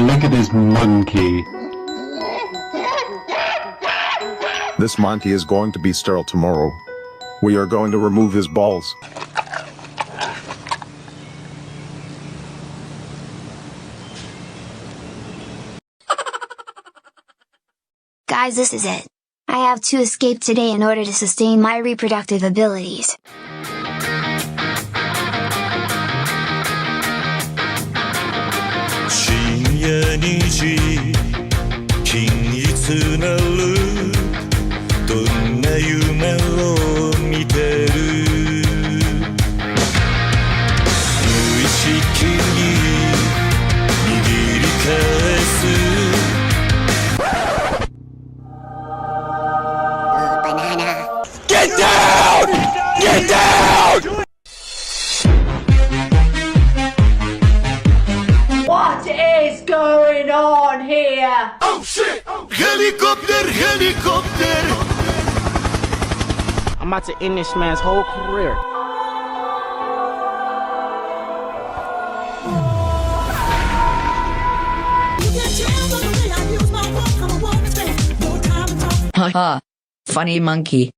look at this monkey. This monkey is going to be sterile tomorrow. We are going to remove his balls. Guys, this is it. I have to escape today in order to sustain my reproductive abilities. Banana. Get down! Get down! What is going on here? Oh shit! Helicopter! Helicopter! I'm about to end this man's whole career. Haha, funny monkey.